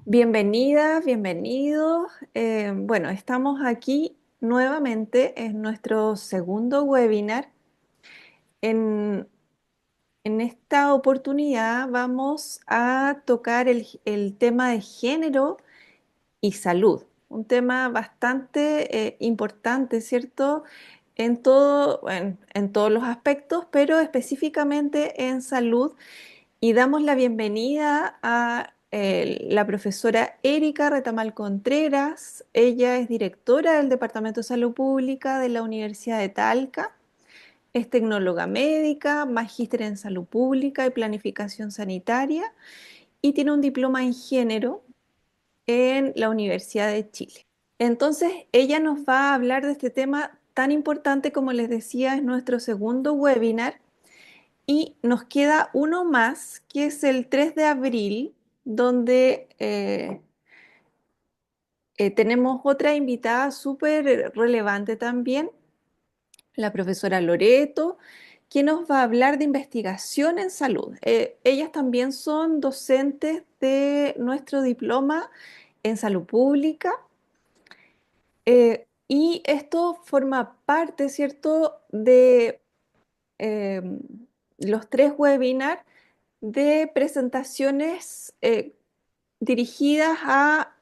Bienvenidas, bienvenidos. Bueno, estamos aquí nuevamente en nuestro segundo webinar. En, en esta oportunidad vamos a tocar el tema de género y salud, un tema bastante importante, ¿cierto? En todos los aspectos, pero específicamente en salud. Y damos la bienvenida a la profesora Erika Retamal Contreras. Ella es directora del Departamento de Salud Pública de la Universidad de Talca. Es tecnóloga médica, magíster en salud pública y planificación sanitaria y tiene un diploma en género en la Universidad de Chile. Entonces, ella nos va a hablar de este tema tan importante como les decía, es nuestro segundo webinar y nos queda uno más, que es el 3 de abril, donde tenemos otra invitada súper relevante también, la profesora Loreto, que nos va a hablar de investigación en salud. Ellas también son docentes de nuestro diploma en salud pública. Y esto forma parte, ¿cierto?, de eh, los tres webinars de presentaciones dirigidas a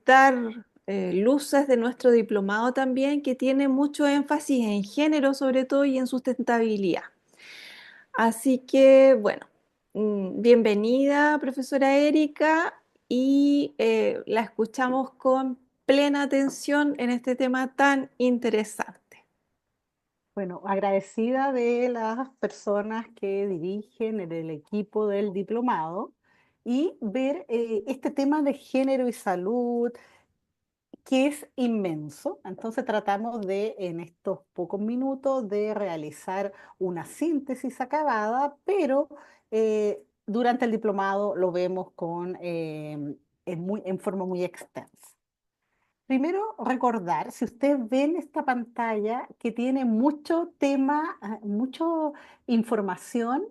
dar luces de nuestro diplomado también, que tiene mucho énfasis en género sobre todo y en sustentabilidad. Así que, bueno, bienvenida, profesora Erika, y la escuchamos con plena atención en este tema tan interesante. Bueno, agradecida de las personas que dirigen el equipo del diplomado y ver este tema de género y salud, que es inmenso. Entonces tratamos de, en estos pocos minutos, de realizar una síntesis acabada, pero durante el diplomado lo vemos en forma muy extensa. Primero, recordar, si ustedes ven esta pantalla que tiene mucho tema, mucha información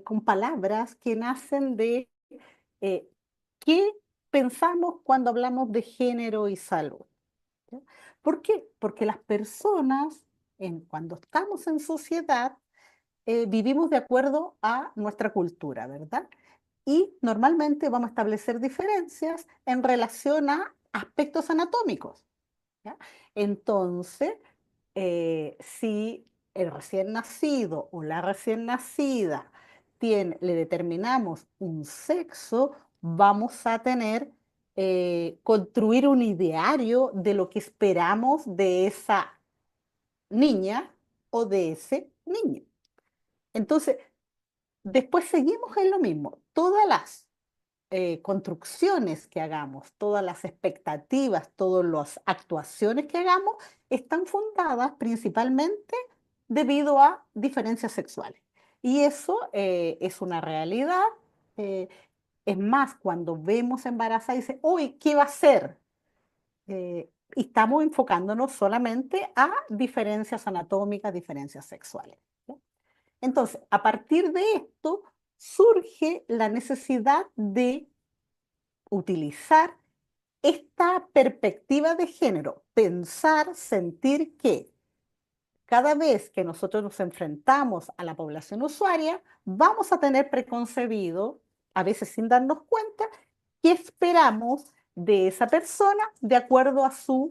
con palabras que nacen de eh, qué pensamos cuando hablamos de género y salud. ¿Ya? ¿Por qué? Porque las personas, cuando estamos en sociedad, vivimos de acuerdo a nuestra cultura, ¿verdad? Y normalmente vamos a establecer diferencias en relación a aspectos anatómicos. ¿Ya? Entonces, si el recién nacido o la recién nacida le determinamos un sexo, vamos a tener, construir un ideario de lo que esperamos de esa niña o de ese niño. Entonces, después seguimos en lo mismo. Todas las construcciones que hagamos, todas las expectativas, todas las actuaciones que hagamos, están fundadas principalmente debido a diferencias sexuales. Y eso es una realidad. eh, es más, cuando vemos embarazada, dice, uy, ¿qué va a ser? Y estamos enfocándonos solamente a diferencias anatómicas, diferencias sexuales. ¿Ya? Entonces, a partir de esto, surge la necesidad de utilizar esta perspectiva de género, pensar, sentir que cada vez que nosotros nos enfrentamos a la población usuaria, vamos a tener preconcebido, a veces sin darnos cuenta, qué esperamos de esa persona de acuerdo a su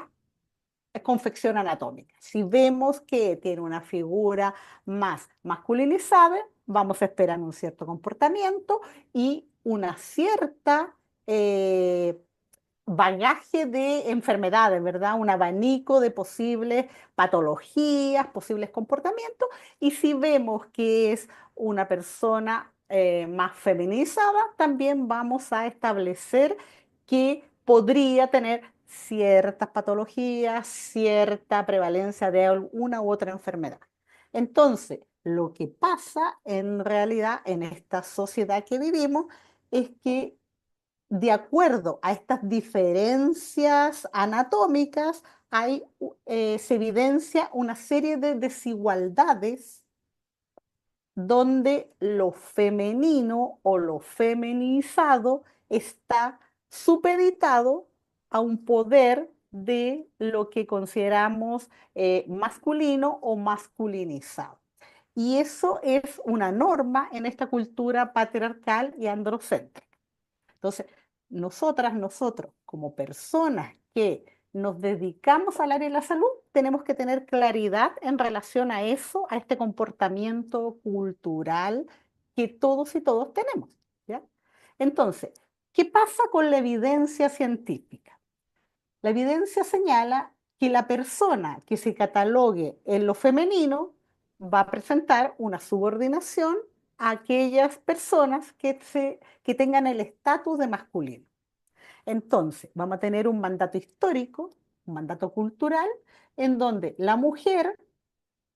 confección anatómica. Si vemos que tiene una figura más masculinizada, vamos a esperar un cierto comportamiento y una cierta bagaje de enfermedades, ¿verdad? Un abanico de posibles patologías, posibles comportamientos. Y si vemos que es una persona más feminizada, también vamos a establecer que podría tener ciertas patologías, cierta prevalencia de una u otra enfermedad. Entonces, lo que pasa en realidad en esta sociedad que vivimos es que de acuerdo a estas diferencias anatómicas, se evidencia una serie de desigualdades donde lo femenino o lo feminizado está supeditado a un poder de lo que consideramos masculino o masculinizado. Y eso es una norma en esta cultura patriarcal y androcéntrica. Entonces, nosotros, como personas que nos dedicamos al área de la salud, tenemos que tener claridad en relación a eso, a este comportamiento cultural que todos y todos tenemos, ¿ya? Entonces, ¿qué pasa con la evidencia científica? La evidencia señala que la persona que se catalogue en lo femenino va a presentar una subordinación a aquellas personas que tengan el estatus de masculino. Entonces, vamos a tener un mandato histórico, un mandato cultural, en donde la mujer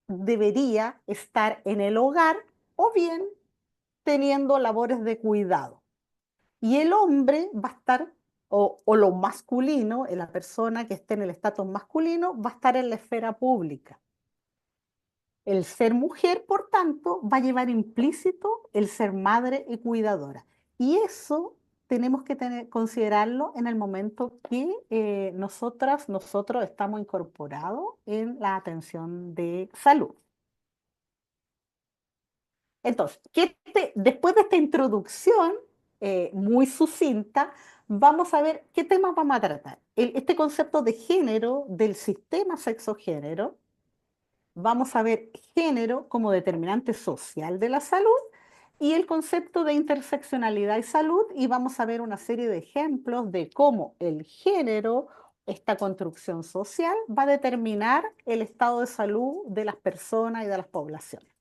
debería estar en el hogar o bien teniendo labores de cuidado. Y el hombre va a estar, o lo masculino, la persona que esté en el estatus masculino, va a estar en la esfera pública. El ser mujer, por tanto, va a llevar implícito el ser madre y cuidadora. Y eso tenemos que considerarlo en el momento que nosotros estamos incorporados en la atención de salud. Entonces, después de esta introducción muy sucinta, vamos a ver qué temas vamos a tratar. Este concepto de género, del sistema sexogénero, vamos a ver género como determinante social de la salud y el concepto de interseccionalidad y salud, y vamos a ver una serie de ejemplos de cómo el género, esta construcción social, va a determinar el estado de salud de las personas y de las poblaciones.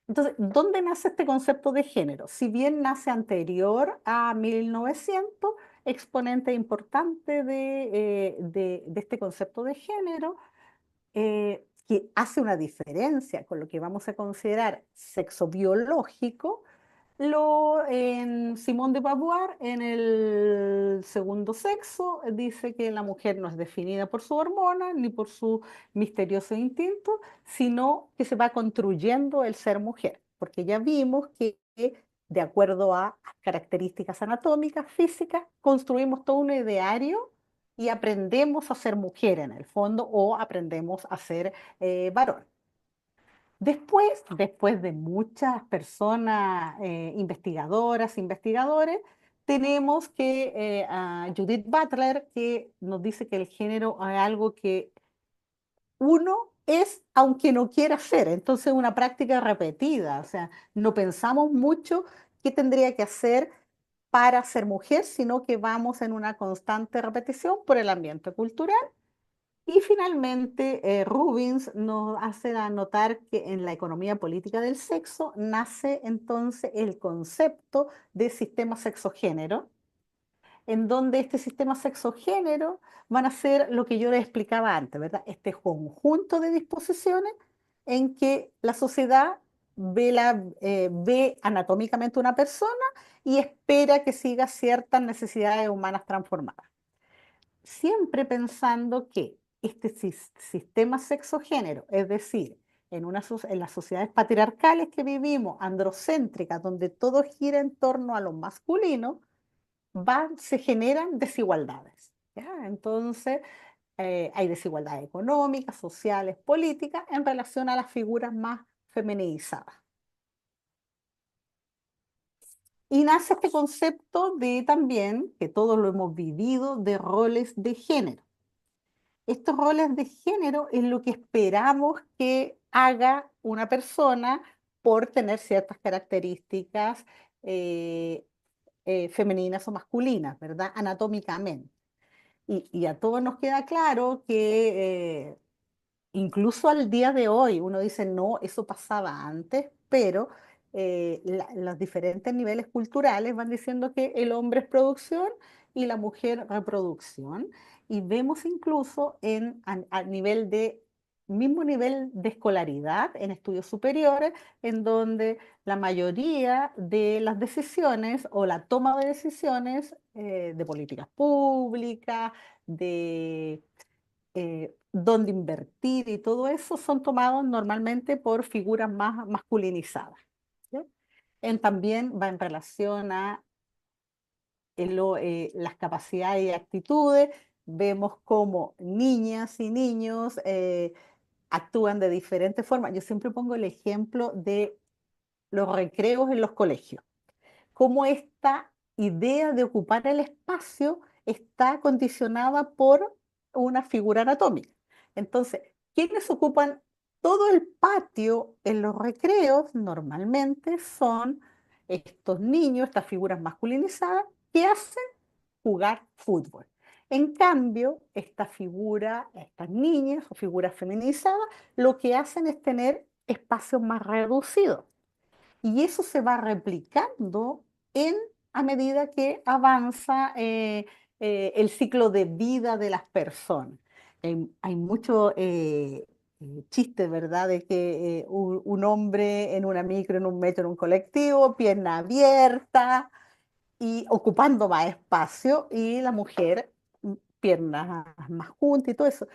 Entonces, ¿dónde nace este concepto de género? Si bien nace anterior a 1900, exponente importante de este concepto de género, que hace una diferencia con lo que vamos a considerar sexo biológico, en Simone de Beauvoir, en el segundo sexo, dice que la mujer no es definida por su hormona ni por su misterioso instinto, sino que se va construyendo el ser mujer, porque ya vimos que de acuerdo a características anatómicas, físicas, construimos todo un ideario y aprendemos a ser mujer en el fondo o aprendemos a ser varón. Después de muchas personas, investigadoras, investigadores, tenemos a Judith Butler, que nos dice que el género es algo que uno es aunque no quiera ser. Entonces, una práctica repetida. O sea, no pensamos mucho qué tendría que hacer para ser mujer, sino que vamos en una constante repetición por el ambiente cultural. Y finalmente, Rubins nos hace notar que en la economía política del sexo nace entonces el concepto de sistema sexogénero, en donde este sistema sexogénero van a ser lo que yo les explicaba antes, ¿verdad? Este conjunto de disposiciones en que la sociedad ve anatómicamente una persona y espera que siga ciertas necesidades humanas transformadas, siempre pensando que este sistema sexogénero, es decir, en las sociedades patriarcales que vivimos, androcéntricas, donde todo gira en torno a lo masculino, se generan desigualdades, ¿ya? Entonces, hay desigualdades económicas, sociales, políticas en relación a las figuras más feminizadas. Y nace este concepto de también, que todos lo hemos vivido, de roles de género. Estos roles de género es lo que esperamos que haga una persona por tener ciertas características eh, femeninas o masculinas, ¿verdad? Anatómicamente. Y a todos nos queda claro que incluso al día de hoy uno dice, no, eso pasaba antes, pero los diferentes niveles culturales van diciendo que el hombre es producción y la mujer reproducción. Y vemos incluso a nivel mismo nivel de escolaridad en estudios superiores, en donde la mayoría de las decisiones o la toma de decisiones de políticas públicas, de dónde invertir y todo eso son tomados normalmente por figuras más masculinizadas, ¿ya? También va en relación a las capacidades y actitudes, vemos cómo niñas y niños actúan de diferentes formas. Yo siempre pongo el ejemplo de los recreos en los colegios, cómo esta idea de ocupar el espacio está condicionada por una figura anatómica. Entonces, quienes ocupan todo el patio en los recreos normalmente son estos niños, estas figuras masculinizadas, que hacen jugar fútbol. En cambio, esta figura, estas niñas o figuras feminizadas, lo que hacen es tener espacios más reducidos. Y eso se va replicando en, a medida que avanza el ciclo de vida de las personas. Hay mucho chiste, ¿verdad? De que un hombre en una micro, en un metro, en un colectivo, pierna abierta y ocupando más espacio, y la mujer, piernas más juntas y todo eso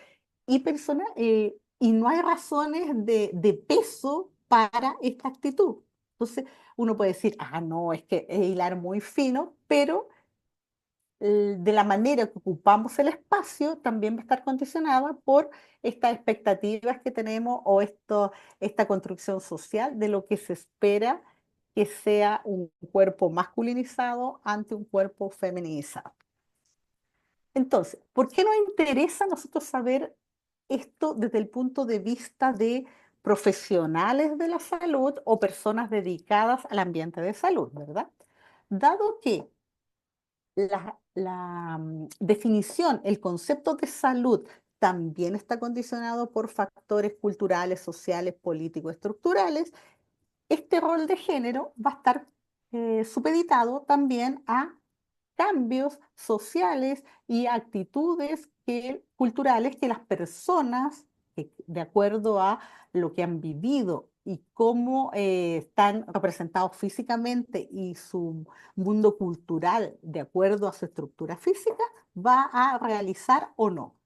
y no hay razones de peso para esta actitud. Entonces, uno puede decir, ah, no, es que es hilar muy fino, pero de la manera que ocupamos el espacio también va a estar condicionada por estas expectativas que tenemos o esta construcción social de lo que se espera que sea un cuerpo masculinizado ante un cuerpo feminizado. Entonces, ¿por qué nos interesa a nosotros saber esto desde el punto de vista de profesionales de la salud o personas dedicadas al ambiente de salud, ¿verdad? Dado que la definición, el concepto de salud también está condicionado por factores culturales, sociales, políticos, estructurales, este rol de género va a estar supeditado también a cambios sociales y actitudes culturales que las personas, de acuerdo a lo que han vivido y cómo están representados físicamente y su mundo cultural, de acuerdo a su estructura física, va a realizar o no,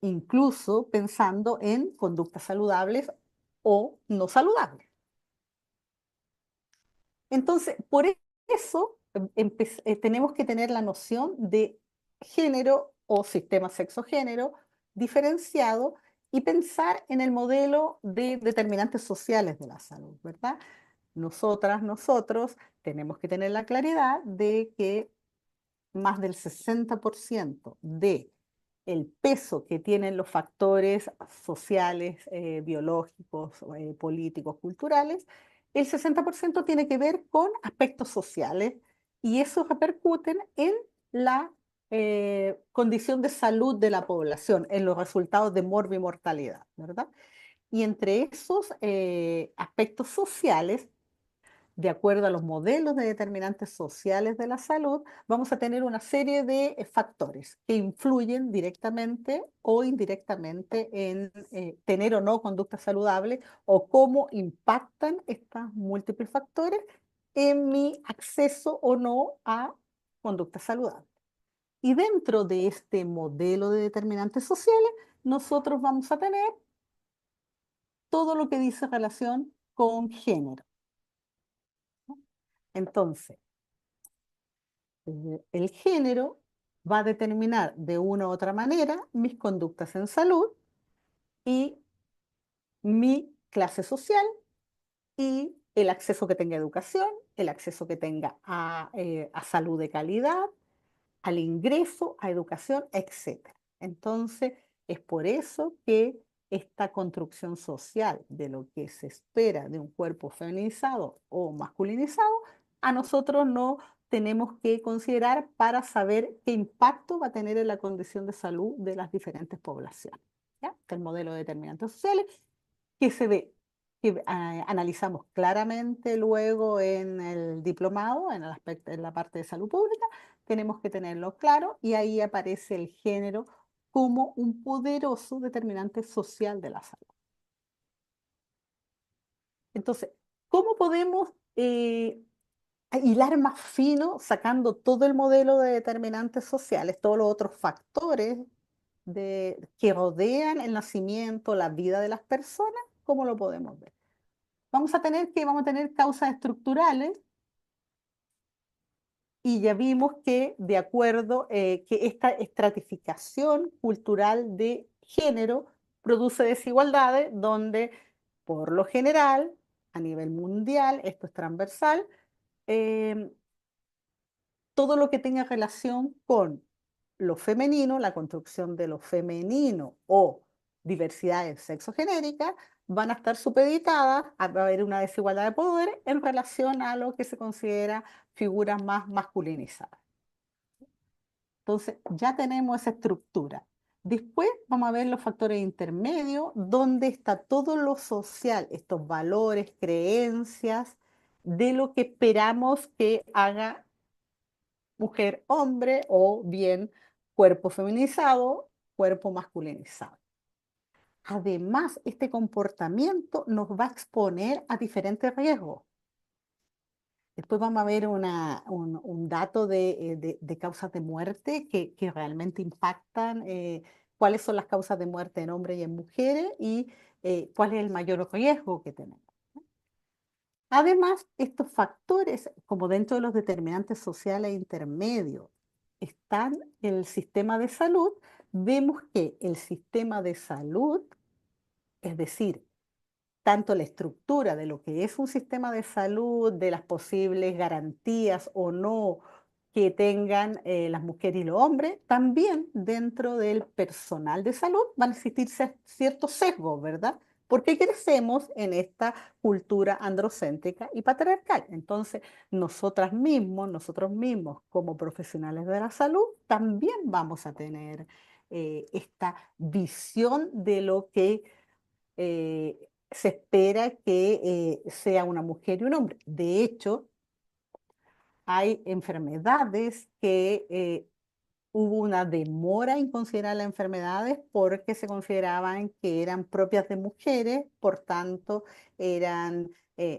incluso pensando en conductas saludables o no saludables. Entonces, por eso tenemos que tener la noción de género o sistema sexo-género diferenciado y pensar en el modelo de determinantes sociales de la salud, ¿verdad? Nosotras, nosotros tenemos que tener la claridad de que más del 60% de el peso que tienen los factores sociales, biológicos, políticos, culturales, el 60% tiene que ver con aspectos sociales y eso repercuten en la condición de salud de la población, en los resultados de morbimortalidad, ¿verdad? Y entre esos aspectos sociales, de acuerdo a los modelos de determinantes sociales de la salud, vamos a tener una serie de factores que influyen directamente o indirectamente en tener o no conducta saludable o cómo impactan estos múltiples factores en mi acceso o no a conducta saludable. Y dentro de este modelo de determinantes sociales, nosotros vamos a tener todo lo que dice relación con género. Entonces, el género va a determinar de una u otra manera mis conductas en salud y mi clase social y el acceso que tenga a educación, el acceso que tenga a salud de calidad, al ingreso, a educación, etcétera. Entonces, es por eso que esta construcción social de lo que se espera de un cuerpo feminizado o masculinizado, a nosotros no tenemos que considerar para saber qué impacto va a tener en la condición de salud de las diferentes poblaciones. ¿Ya? El modelo de determinantes sociales que se ve, que analizamos claramente luego en el diplomado, en el aspecto, en la parte de salud pública, tenemos que tenerlo claro y ahí aparece el género como un poderoso determinante social de la salud. Entonces, ¿cómo podemos hilar más fino sacando todo el modelo de determinantes sociales, todos los otros factores que rodean el nacimiento, la vida de las personas? ¿Cómo lo podemos ver? Vamos a tener causas estructurales y ya vimos que de acuerdo que esta estratificación cultural de género produce desigualdades donde por lo general a nivel mundial, esto es transversal, eh, todo lo que tenga relación con lo femenino, la construcción de lo femenino o diversidades sexogenéricas, van a estar supeditadas, va a haber una desigualdad de poder en relación a lo que se considera figuras más masculinizadas. Entonces, ya tenemos esa estructura. Después vamos a ver los factores intermedios, donde está todo lo social, estos valores, creencias, de lo que esperamos que haga mujer, hombre, o bien cuerpo feminizado, cuerpo masculinizado. Además, este comportamiento nos va a exponer a diferentes riesgos. Después vamos a ver un dato de causas de muerte que realmente impactan cuáles son las causas de muerte en hombres y en mujeres y cuál es el mayor riesgo que tenemos. Además, estos factores, como dentro de los determinantes sociales intermedios, están en el sistema de salud, vemos que el sistema de salud, es decir, tanto la estructura de lo que es un sistema de salud, de las posibles garantías o no que tengan las mujeres y los hombres, también dentro del personal de salud van a existir ciertos sesgos, ¿verdad? Porque crecemos en esta cultura androcéntrica y patriarcal. Entonces, nosotros mismos como profesionales de la salud, también vamos a tener esta visión de lo que se espera que sea una mujer y un hombre. De hecho, hay enfermedades que hubo una demora en considerar las enfermedades porque se consideraban que eran propias de mujeres, por tanto, eran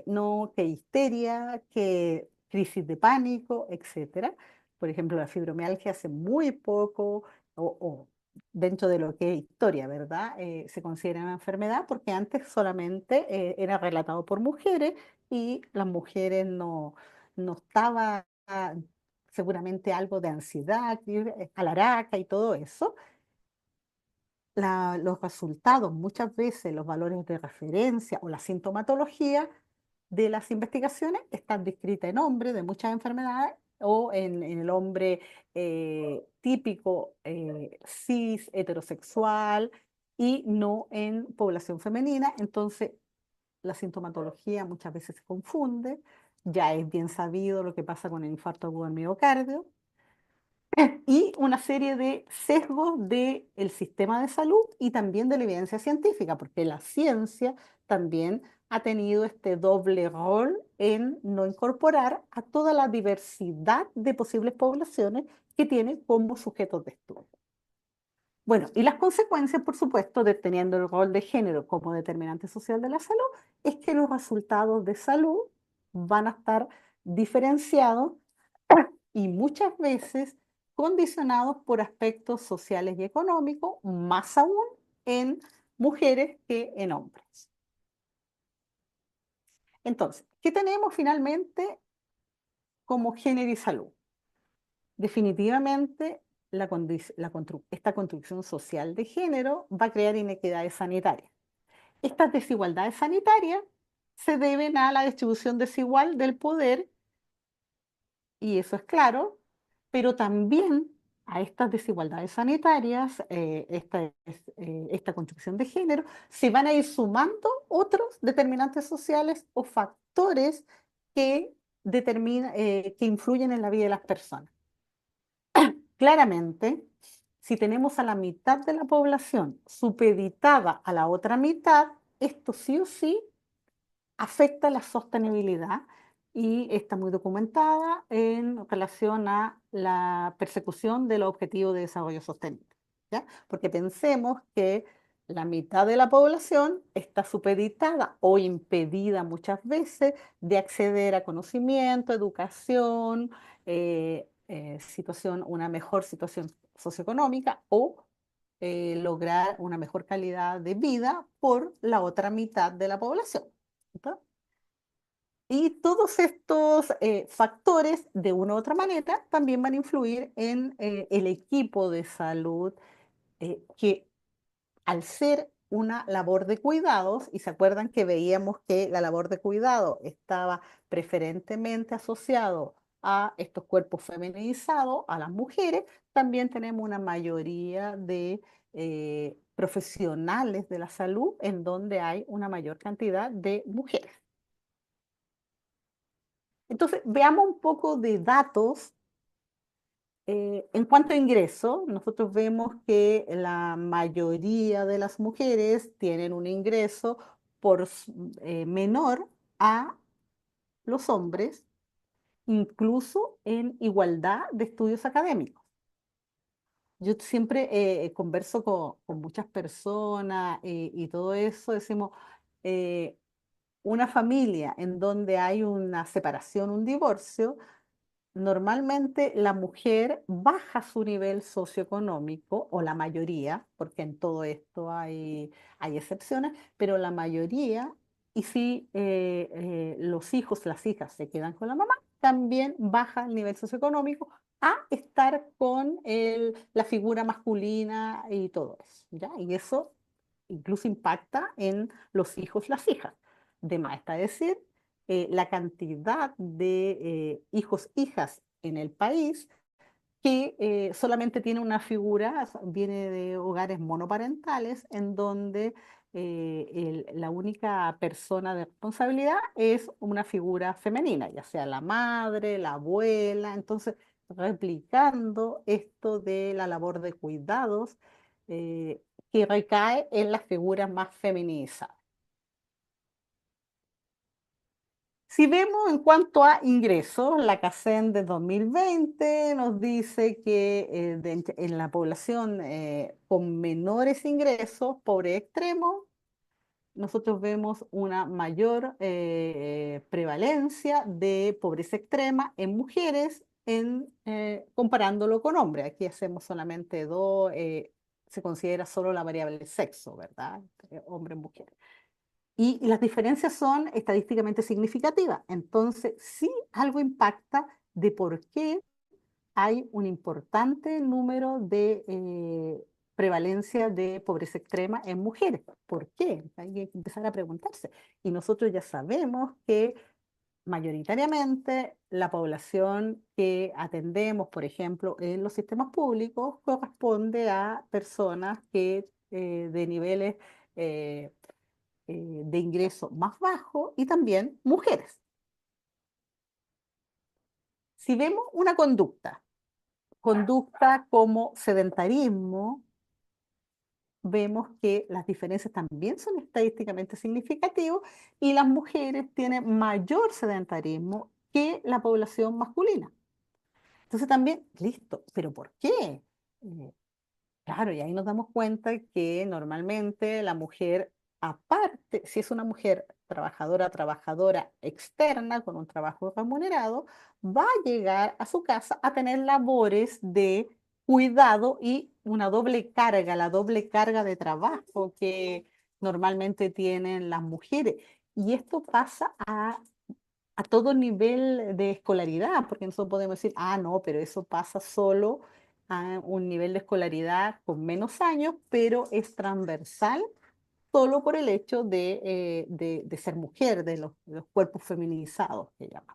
no que histeria, que crisis de pánico, etcétera. Por ejemplo, la fibromialgia hace muy poco, o dentro de lo que es historia, ¿verdad? Se considera una enfermedad porque antes solamente era relatado por mujeres y las mujeres no estaban seguramente algo de ansiedad, alaraca y todo eso. Los resultados, muchas veces los valores de referencia o la sintomatología de las investigaciones están descritas en hombres de muchas enfermedades o en el hombre típico cis, heterosexual y no en población femenina. Entonces, la sintomatología muchas veces se confunde. Ya es bien sabido lo que pasa con el infarto agudo del miocardio y una serie de sesgos del sistema de salud y también de la evidencia científica, porque la ciencia también ha tenido este doble rol en no incorporar a toda la diversidad de posibles poblaciones que tiene como sujetos de estudio. Bueno, y las consecuencias, por supuesto, de teniendo el rol de género como determinante social de la salud, es que los resultados de salud van a estar diferenciados y muchas veces condicionados por aspectos sociales y económicos, más aún en mujeres que en hombres. Entonces, ¿qué tenemos finalmente como género y salud? Definitivamente, esta construcción social de género va a crear inequidades sanitarias. Estas desigualdades sanitarias se deben a la distribución desigual del poder, y eso es claro, pero también a estas desigualdades sanitarias, esta construcción de género, se van a ir sumando otros determinantes sociales o factores que, que influyen en la vida de las personas. Claramente, si tenemos a la mitad de la población supeditada a la otra mitad, esto sí o sí afecta la sostenibilidad y está muy documentada en relación a la persecución de los objetivos de desarrollo sostenible, ¿ya? Porque pensemos que la mitad de la población está supeditada o impedida muchas veces de acceder a conocimiento, educación, una mejor situación socioeconómica o lograr una mejor calidad de vida por la otra mitad de la población. ¿Está? Y todos estos factores, de una u otra manera, también van a influir en el equipo de salud, que al ser una labor de cuidados, y se acuerdan que veíamos que la labor de cuidado estaba preferentemente asociado a estos cuerpos feminizados, a las mujeres, también tenemos una mayoría de profesionales de la salud en donde hay una mayor cantidad de mujeres. Entonces, veamos un poco de datos. En cuanto a ingreso, nosotros vemos que la mayoría de las mujeres tienen un ingreso menor a los hombres, incluso en igualdad de estudios académicos. Yo siempre converso con muchas personas y todo eso, decimos, eh, una familia en donde hay una separación, un divorcio, normalmente la mujer baja su nivel socioeconómico, o la mayoría, porque en todo esto hay excepciones, pero la mayoría, y si los hijos, las hijas se quedan con la mamá, también baja el nivel socioeconómico a estar con la figura masculina y todo eso, ¿ya? Y eso incluso impacta en los hijos, las hijas. De más está decir, la cantidad de hijos, hijas en el país que solamente tiene una figura, viene de hogares monoparentales, en donde la única persona de responsabilidad es una figura femenina, ya sea la madre, la abuela. Entonces, replicando esto de la labor de cuidados, que recae en las figuras más feminizadas. Si vemos en cuanto a ingresos, la CACEN de 2020 nos dice que en la población con menores ingresos, pobre extremo, nosotros vemos una mayor prevalencia de pobreza extrema en mujeres comparándolo con hombres. Aquí hacemos solamente dos, se considera solo la variable sexo, ¿verdad? Hombre-mujer. Y las diferencias son estadísticamente significativas. Entonces, sí algo impacta de por qué hay un importante número de prevalencia de pobreza extrema en mujeres. ¿Por qué? Hay que empezar a preguntarse. Y nosotros ya sabemos que mayoritariamente la población que atendemos, por ejemplo, en los sistemas públicos, corresponde a personas que de niveles eh, de ingreso más bajo, y también mujeres. Si vemos una conducta como sedentarismo, vemos que las diferencias también son estadísticamente significativas, y las mujeres tienen mayor sedentarismo que la población masculina. Entonces también, listo, pero ¿por qué? Eh, Claro, y ahí nos damos cuenta que normalmente la mujer, aparte, si es una mujer trabajadora externa con un trabajo remunerado, va a llegar a su casa a tener labores de cuidado y una doble carga, la doble carga de trabajo que normalmente tienen las mujeres. Y esto pasa a todo nivel de escolaridad, porque nosotros podemos decir, ah, no, pero eso pasa solo a un nivel de escolaridad con menos años, pero es transversal solo por el hecho de ser mujer, de los cuerpos feminizados que llaman.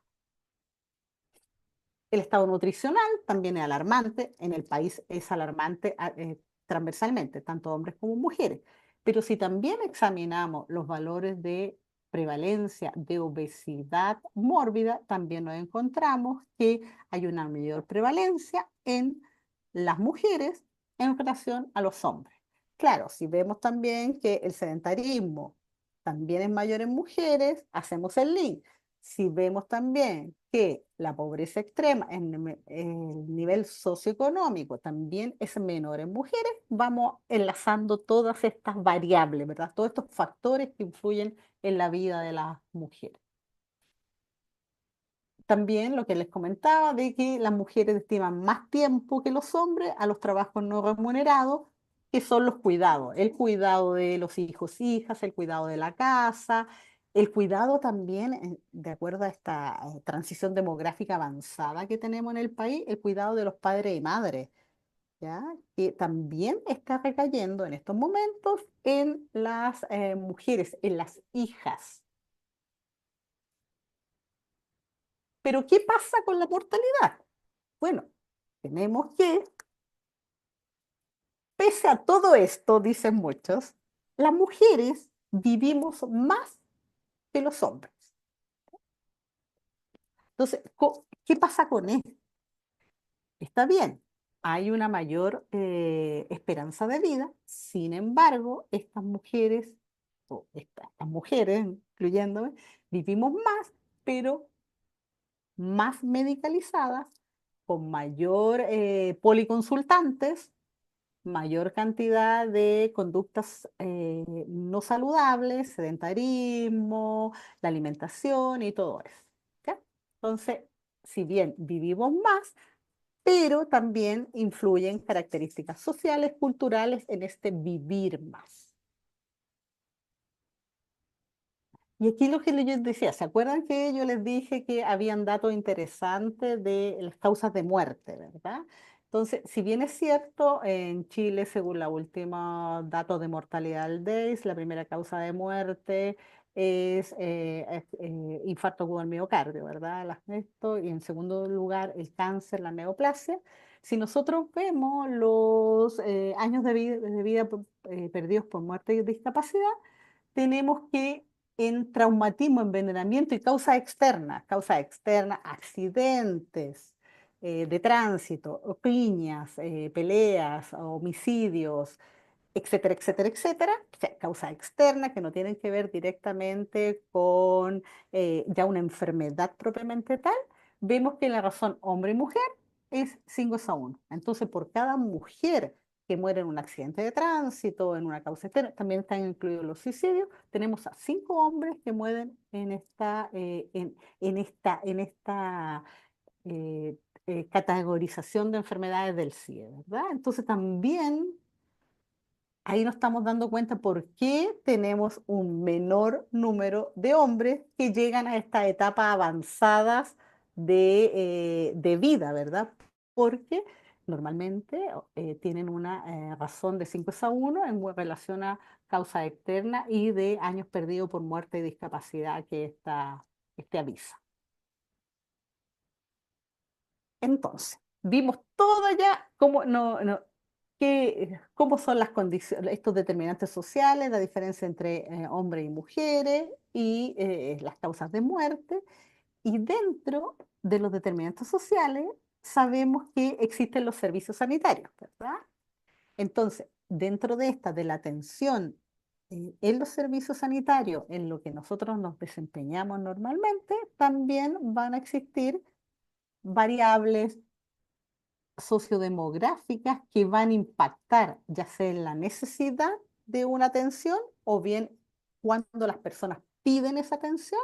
El estado nutricional también es alarmante, en el país es alarmante transversalmente, tanto hombres como mujeres. Pero si también examinamos los valores de prevalencia de obesidad mórbida, también nos encontramos que hay una mayor prevalencia en las mujeres en relación a los hombres. Claro, si vemos también que el sedentarismo también es mayor en mujeres, hacemos el link. Si vemos también que la pobreza extrema en el nivel socioeconómico también es menor en mujeres, vamos enlazando todas estas variables, ¿verdad? Todos estos factores que influyen en la vida de las mujeres. También lo que les comentaba de que las mujeres destinan más tiempo que los hombres a los trabajos no remunerados, que son los cuidados, el cuidado de los hijos, hijas, el cuidado de la casa, El cuidado también, de acuerdo a esta transición demográfica avanzada que tenemos en el país, el cuidado de los padres y madres, ¿ya? Que también está recayendo en estos momentos en las mujeres, en las hijas. Pero ¿qué pasa con la mortalidad? Bueno, tenemos que, pese a todo esto, dicen muchos, las mujeres vivimos más que los hombres. Entonces, ¿qué pasa con esto? Está bien, hay una mayor esperanza de vida, sin embargo, estas mujeres, o estas mujeres, incluyéndome, vivimos más, pero más medicalizadas, con mayor policonsultantes, mayor cantidad de conductas no saludables, sedentarismo, la alimentación y todo eso. ¿Ya? Entonces, si bien vivimos más, pero también influyen características sociales, culturales en este vivir más. Y aquí lo que yo decía, ¿se acuerdan que yo les dije que habían datos interesantes de las causas de muerte, verdad? Entonces, si bien es cierto, en Chile, según la última datos de mortalidad del DEIS, la primera causa de muerte es infarto agudo del miocardio, ¿verdad? Esto, y en segundo lugar, el cáncer, la neoplasia. Si nosotros vemos los años de vida perdidos por muerte y discapacidad, tenemos que en traumatismo, envenenamiento y causa externa, accidentes de tránsito, o piñas, peleas, homicidios, etcétera, etcétera, etcétera, o sea, causa externa que no tienen que ver directamente con ya una enfermedad propiamente tal, vemos que la razón hombre y mujer es 5 a 1. Entonces, por cada mujer que muere en un accidente de tránsito, en una causa externa, también están incluidos los suicidios, tenemos a 5 hombres que mueren en esta categorización de enfermedades del CIE, ¿verdad? Entonces también ahí nos estamos dando cuenta por qué tenemos un menor número de hombres que llegan a estas etapas avanzadas de vida, ¿verdad? Porque normalmente tienen una razón de 5 a 1 en relación a causa externa y de años perdidos por muerte y discapacidad que este avisa. Entonces, vimos todo ya cómo, cómo son las condiciones, estos determinantes sociales, la diferencia entre hombres y mujeres y las causas de muerte. Y dentro de los determinantes sociales sabemos que existen los servicios sanitarios, ¿verdad? Entonces, dentro de esta, de la atención en los servicios sanitarios, en lo que nosotros nos desempeñamos normalmente, también van a existir variables sociodemográficas que van a impactar ya sea en la necesidad de una atención o bien cuando las personas piden esa atención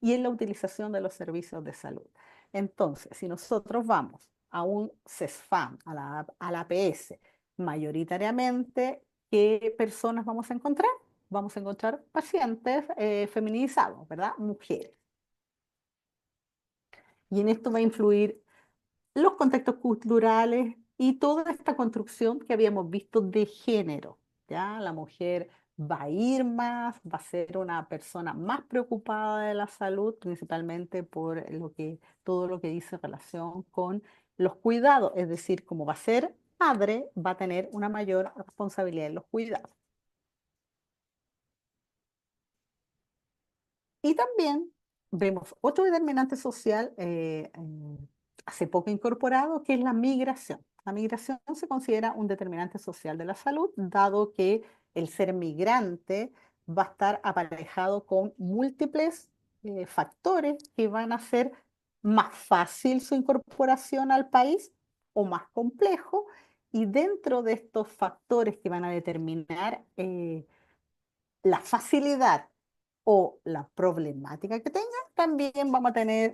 y en la utilización de los servicios de salud. Entonces, si nosotros vamos a un CESFAM, a la APS, mayoritariamente, ¿qué personas vamos a encontrar? Vamos a encontrar pacientes feminizados, ¿verdad? Mujeres. Y en esto va a influir los contextos culturales y toda esta construcción que habíamos visto de género. ¿Ya? La mujer va a ir más, va a ser una persona más preocupada de la salud, principalmente por todo lo que dice relación con los cuidados, es decir, como va a ser madre, va a tener una mayor responsabilidad en los cuidados. Y también vemos otro determinante social hace poco incorporado, que es la migración. La migración se considera un determinante social de la salud, dado que el ser migrante va a estar aparejado con múltiples factores que van a hacer más fácil su incorporación al país o más complejo. Y dentro de estos factores que van a determinar la facilidad o la problemática que tenga, también vamos a tener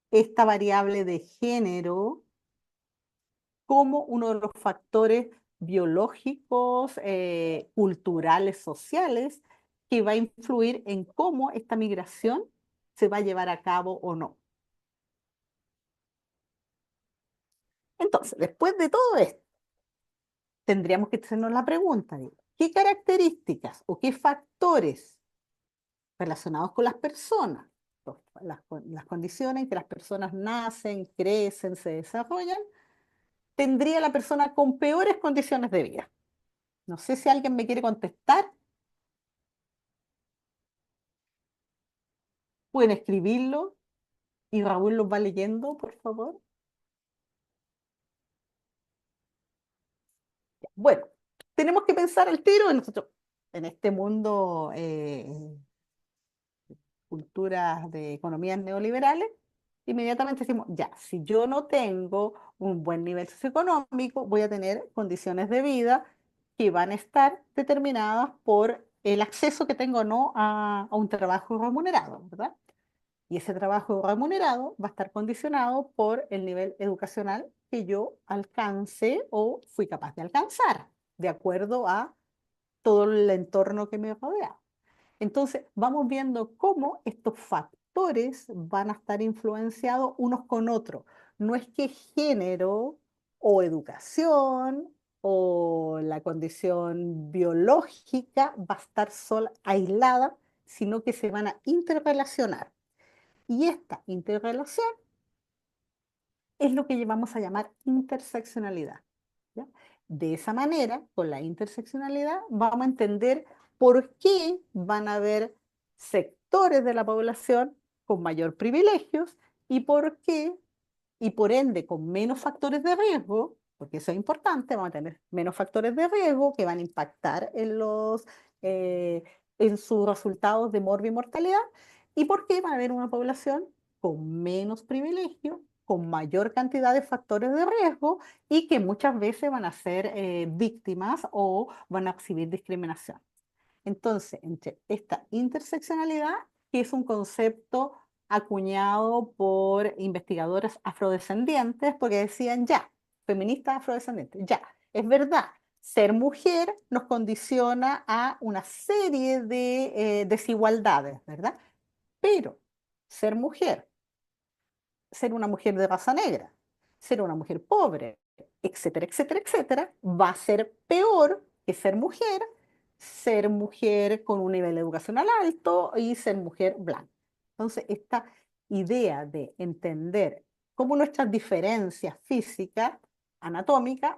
esta variable de género como uno de los factores biológicos, culturales, sociales, que va a influir en cómo esta migración se va a llevar a cabo o no. Entonces, después de todo esto, tendríamos que hacernos la pregunta de qué características o qué factores relacionados con las personas, las condiciones en que las personas nacen, crecen, se desarrollan, tendría la persona con peores condiciones de vida. No sé si alguien me quiere contestar. Pueden escribirlo y Raúl los va leyendo, por favor. Bueno, tenemos que pensar al tiro en nosotros, en este mundo, culturas de economías neoliberales, inmediatamente decimos, ya, si yo no tengo un buen nivel socioeconómico, voy a tener condiciones de vida que van a estar determinadas por el acceso que tengo o no a un trabajo remunerado, ¿verdad? Y ese trabajo remunerado va a estar condicionado por el nivel educacional que yo alcance o fui capaz de alcanzar, de acuerdo a todo el entorno que me rodea. Entonces, vamos viendo cómo estos factores van a estar influenciados unos con otros. No es que género o educación o la condición biológica va a estar sola, aislada, sino que se van a interrelacionar. Y esta interrelación es lo que vamos a llamar interseccionalidad. ¿Ya? De esa manera, con la interseccionalidad, vamos a entender por qué van a haber sectores de la población con mayor privilegios y por qué, y por ende con menos factores de riesgo, porque eso es importante, vamos a tener menos factores de riesgo que van a impactar eh, en sus resultados de morbi y mortalidad, y por qué van a haber una población con menos privilegio, con mayor cantidad de factores de riesgo y que muchas veces van a ser víctimas o van a exhibir discriminación. Entonces, entre esta interseccionalidad, que es un concepto acuñado por investigadores afrodescendientes, porque decían, ya, feministas afrodescendientes, ya, es verdad, ser mujer nos condiciona a una serie de desigualdades, ¿verdad? Pero ser mujer, ser una mujer de raza negra, ser una mujer pobre, etcétera, etcétera, etcétera, va a ser peor que ser mujer con un nivel educacional alto y ser mujer blanca. Entonces, esta idea de entender cómo nuestras diferencias físicas, anatómicas,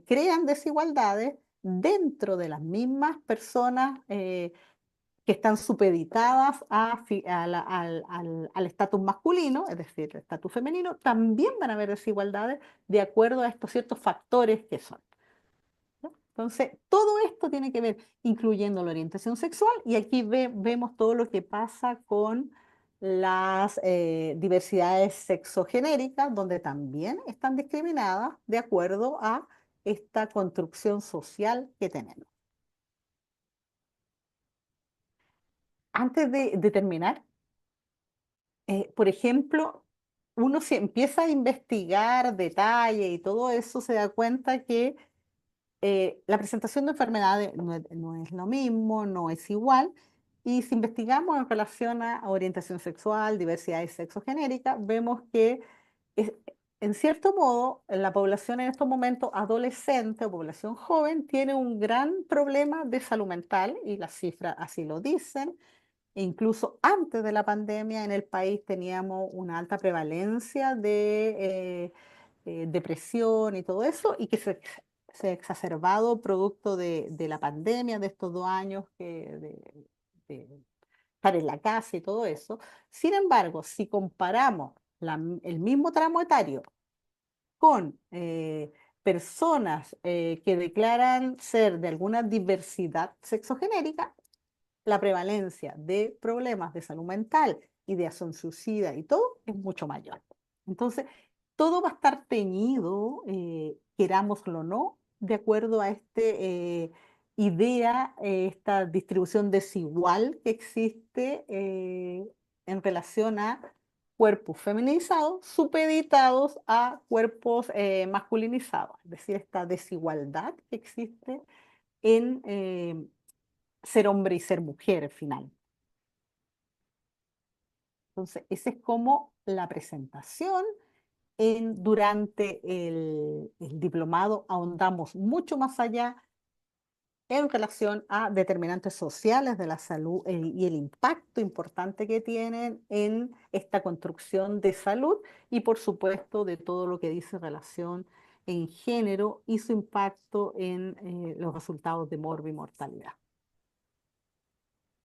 crean desigualdades dentro de las mismas personas que están supeditadas al estatus masculino, es decir, el estatus femenino, también van a haber desigualdades de acuerdo a estos ciertos factores que son. ¿No? Entonces, todo esto tiene que ver, incluyendo la orientación sexual, y aquí vemos todo lo que pasa con las diversidades sexogenéricas, donde también están discriminadas de acuerdo a esta construcción social que tenemos. Antes de terminar, por ejemplo, uno si empieza a investigar detalle y todo eso, se da cuenta que la presentación de enfermedades no es lo mismo, no es igual. Y si investigamos en relación a orientación sexual, diversidad y sexogenérica, vemos que es- en cierto modo la población en estos momentos adolescente o población joven tiene un gran problema de salud mental y las cifras así lo dicen. E incluso antes de la pandemia en el país teníamos una alta prevalencia de depresión y todo eso, y que se ha exacerbado producto de la pandemia, de estos 2 años de estar en la casa y todo eso. Sin embargo, si comparamos el mismo tramo etario con personas que declaran ser de alguna diversidad sexogenérica, la prevalencia de problemas de salud mental y de acción suicida y todo es mucho mayor. Entonces, todo va a estar teñido, querámoslo o no, de acuerdo a esta distribución desigual que existe en relación a cuerpos feminizados supeditados a cuerpos masculinizados, es decir, esta desigualdad que existe en ser hombre y ser mujer al final. Entonces, esa es como la presentación. Durante el diplomado ahondamos mucho más allá en relación a determinantes sociales de la salud y el impacto importante que tienen en esta construcción de salud y por supuesto de todo lo que dice relación en género y su impacto en los resultados de morbi y mortalidad.